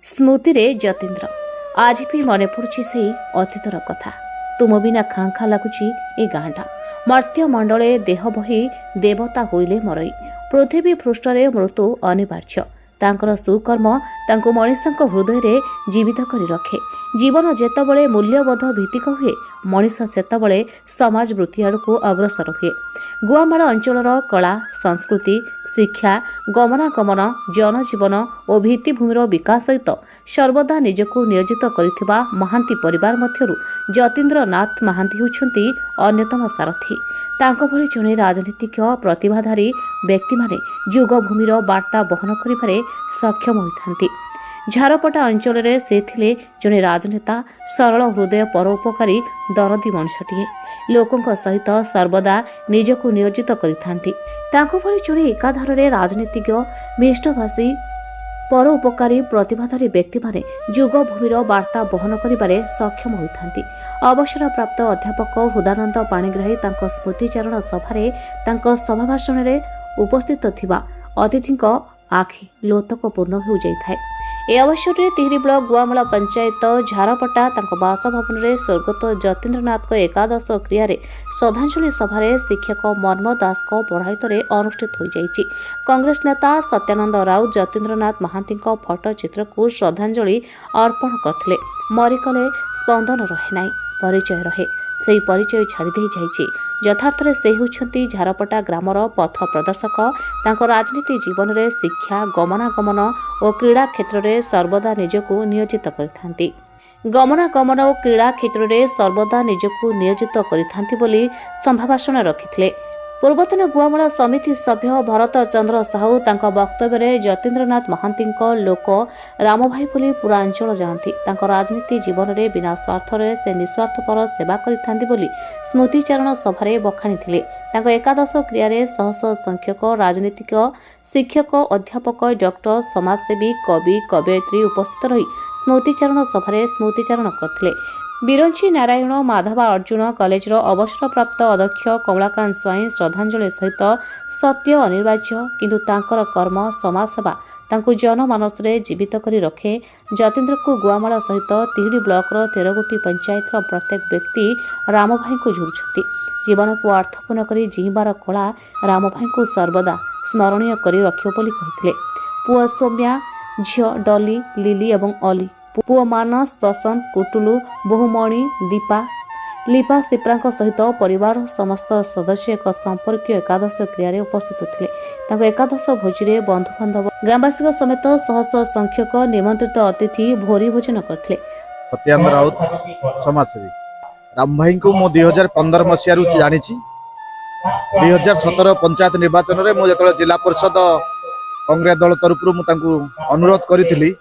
स्मृति रे जतीन्द्र आज भी मन पड़ुछि से अतीतर कथा। तुम बिना खाँ खाँ लगुच ए गाँटा मर्त्य मंडले देह बही देवता होइले मरई पृथ्वी पृष्ठरे मृत्यु अनिवार्य। तांकर सुकर्म तांको मनीषक हृदय रे जीवित करी रखे। जीवन जेतबळे मूल्यबोध भित्तिक हुए मनीष सेतबळे समाज वृत्ति आड़क अग्रसर हुए। गुआमाଳ अंचलर कला संस्कृति शिक्षा गमनागमन जनजीवन और भित्तिभूमिर विकास सहित सर्वदा निजको नियोजित करिथिबा महांती परिवार मध्यरु जतीन्द्र नाथ महांती होउछन्ति अन्यतम सारथी। तांको भଳି जणे राजनीतिक प्रतिभाधारी व्यक्ति माने युगभूमिर वार्ता बहन करिबारे सक्षम होइथांती। झारपटा अंचल रे से थिले जणे राजनेता सरल हृदय परोपकारी दरदी मनुष्यटिए लोकंक सहित सर्वदा निजको नियोजित करिथांती। तांको भଳି जणे एकाधारे राजनीतिक मिष्टभाषी परोपकारी प्रतिभाधारी व्यक्ति माने युगभूमिर वार्ता बहन करिबारे सक्षम होइथांती। अवसरप्राप्त अध्यापक हृदानंद पाणिग्राही तांको स्मृतिचारण सभारे तांको सभा भाषण रे उपस्थित थिबा अतिथिंक आखि लोतकपूर्ण हो जाइथाय। ए अवसर में तिहिरी ब्लॉक गुआमाଳ पंचायत झारपटा बासभवन में स्वर्गत जतीन्द्रनाथ एकादश क्रिया श्रद्धांजलि सभा शिक्षक मर्म दास पढ़ायित अनुष्ठित हो जाइछि। कांग्रेस नेता सत्यानंद राउत जतीन्द्रनाथ महांती फटो चित्र को श्रद्धांजलि अर्पण करथिले। मरिकले स्पंदन रहे नाई परिचय रहे से परिचय छाड़ी जाइछि। यथार्थरे से होउछन्ति झारपटा ग्रामर पथ प्रदर्शक। तांको राजनीति जीवन में शिक्षा गमनागमन और क्रीड़ा क्षेत्र में सर्वदा निजको नियोजित करिथांती। गमनागमन और क्रीड़ा क्षेत्र में सर्वदा निजको नियोजित करिथांती बोली संभाषण रखिथिले। पूर्वतन गुआमाଳ समिति सभ्य भरत चंद्र साहू तांको वक्तव्य में जतीन्द्रनाथ महांती लोक रामभाई बोली पूरा अंचल जानती। तांको राजनीति जीवन में बिना स्वार्थरे से निस्वार्थपर सेवा करिथांती बोली स्मृतिचारण सभारे बखाणीथिले। तांको एकादश क्रिया शह शह संख्यक राजनीतिक शिक्षक अध्यापक डॉक्टर समाजसेवी कवि कवयित्री उपस्थित रही स्मृतिचारण सभारे स्मृतिचारण करथिले। बिरंची नारायण माधवा अर्जुन कॉलेजर अवसरप्राप्त अध्यक्ष कमलाकांत स्वाई श्रद्धांजलि सहित सत्य अनिर्वाच्य किंतु तांकर कर्म समाजसेवा तांको जनमानस रे जीवित करी रखे। जतीन्द्र को गुआमाଳ सहित तिहिरी ब्लॉकर 13 गोटी पंचायत प्रत्येक व्यक्ति रामभाई को झुरुछंती। जीवन को अर्थपूर्ण करी जीवार कला रामभाई को सर्वदा स्मरणीय करी रखियो बोली कहिथिले। पुआ सौम्या झियो डली लिली एवं अली पुआ मानस बसंत कुटुलु बहुमणि दीपा लिपा सिप्रा सहित परिवार समस्त सदस्य एक संपर्क एकादश क्रिया उपस्थित थे। तांको एकादश भोजी बंधुबांधव ग्रामवासी समेत शह शह संख्यक निमंत्रित अतिथि भोरी भोजन करते। सत्यानंद राउत समाजसेवी राम भाई को मो 2015 मसीह जानी 2017 पंचायत निर्वाचन में मुझे जिला परिषद कांग्रेस दल तरफ अनुरोध करी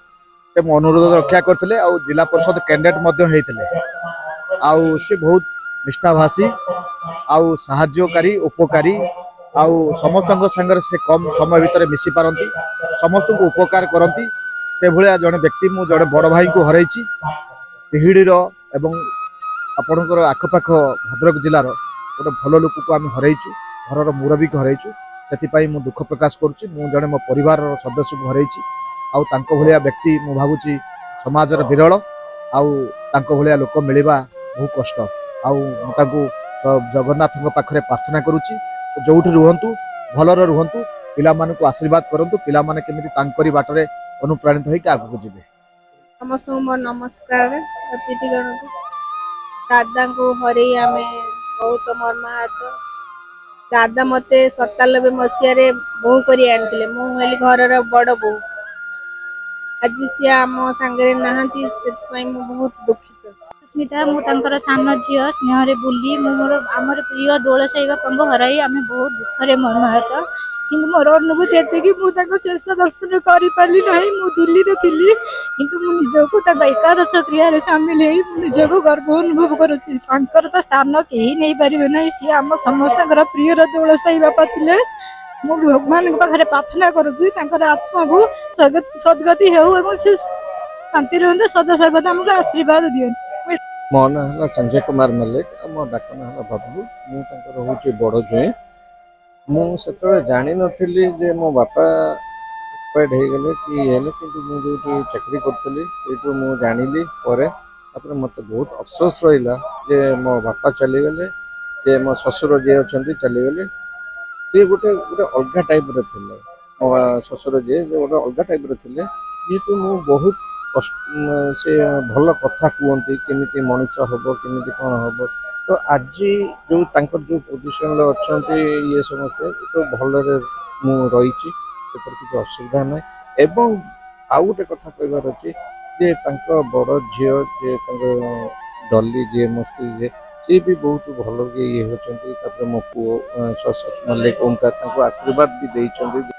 से मो अनुरोध रक्षा करते और जिला परिषद कैंडिडेट आउ से बहुत निष्ठाभाषी आउ साहाय्यकारी उपकारी आउ समस्त संगे से कम समय भितर मिसी पारती समस्त को उपकार करती से भाया जड़े व्यक्ति मु जड़े बड़ भाई को हर तिहिड़ीर एवं आपणकर आखपाख भद्रक जिलार गोटे भल लोक को आम हरइचु घर मुरबी को हरइचु से दुख प्रकाश करुच्ची। मु जड़े मो परिवार सदस्य को हरइची आउ तांको भलिया व्यक्ति मु भावुची समाजर विरल आउ तांको भलिया लोक मिलवा बहुत कष्ट आउ जगन्नाथ पाखरे प्रार्थना करुच्ची जोठी रुहंतु भलर रुहंतु पिला मानकु आशीर्वाद करंतु पिला माने केमिति तांकरी बाटरे अनुप्राणित होई के आगु जिवे। समस्त मोर नमस्कार अतिथि गण को दादा को हरे आमे बहुत मर्माहत। दादा मते 97 मसीह रे बहु करी आनथिले मु हेली घरर बड़ बहु आज से आम सांगरे नहांती से मु बहुत दुखित। स्मिता मु तांकर सान झियो स्नेह बुली मोर आमर प्रिय दोल साई बापा हराई आम बहुत दुखरे मर्माहत। किंतु मोर अनुभूति एते कि मु तांको शेष दर्शन करि पाली नाही। मु दिल्ली रे थिली किंतु मु निजको तांको एकादश क्रिया रे शामिल हेई मु निजको गर्व अनुभव करूछि। तांकर त स्थान केही नै परिबे नै। सी आम समस्तकर प्रिय दोल साई बापा थिले। मु भगवान के पाखरे प्रार्थना करूछि तांकर आत्मा को सद्गति हेउ एवं से शांति रहंते सदा सर्वदा हमको आशीर्वाद दियन। मो ना है संजय कुमार मल्लिक मो डाक ना है बाबू मु तांकर होची बड़ जुए। मु सेतबे जानि नथिली जे मो बापा एक्सपायर्ड हो गले कि हेले किंतु मु जो चाकरी करथली सेठू मु जानिली परे तापर मते बहुत अफसोस रहिला जे मो बापा चली गले जे मो ससुर जे अछंती चली गले से गोटे गोटे अलग टाइप रे थिले मो ससुर जे गोटे अलग टाइप रे थिले जेतु मु बहुत से भल कथा कहते केमी मनुष्य हम केमी कौन हम तो आज जो जो पोजिशन अच्छा ये समस्ते तो भलरे मु रही किसी असुविधा ना एवं आउ गोटे कथा कहबार अच्छे जे बड़ झी जे डली जे मो स्त्री जे सी भी बहुत भल ये होती मो पु सरस्वती मल्लिक ओंकार आशीर्वाद भी देइछन्ति।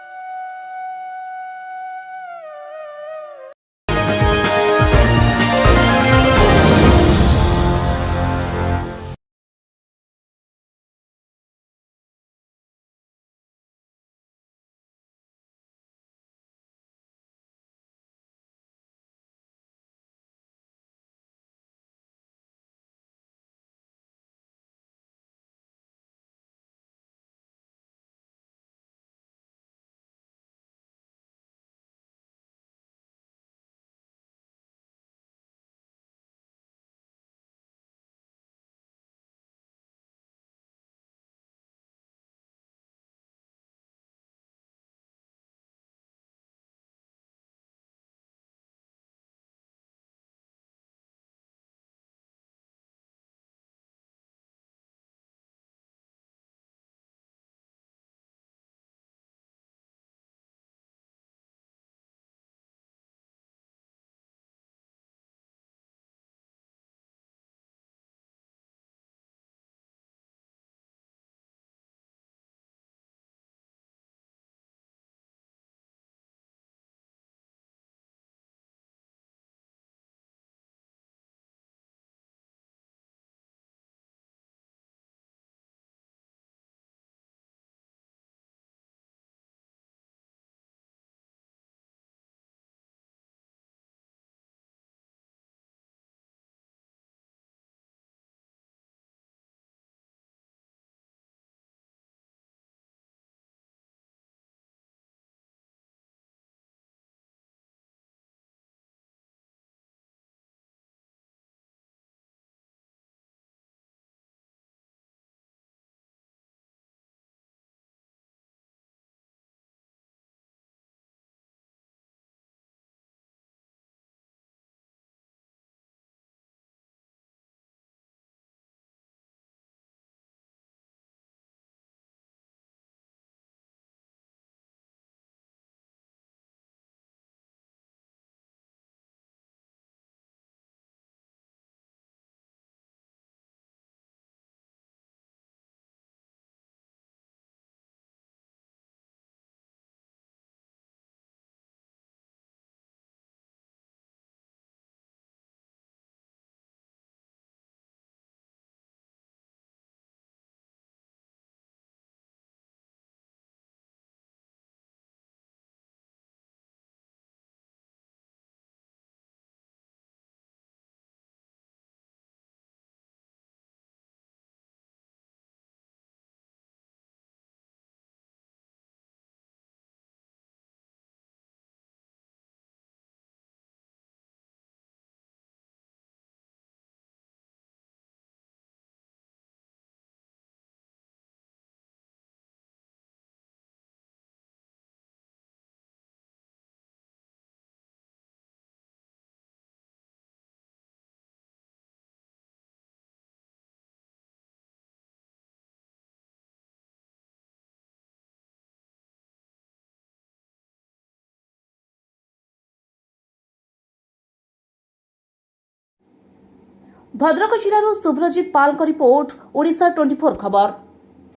ଭଦ୍ରକ ଜିଲ୍ଲାରୁ ଶୁଭ୍ରଜିତ ପାଲଙ୍କ ରିପୋର୍ଟ ଓଡ଼ିଶା 24 ଖବର।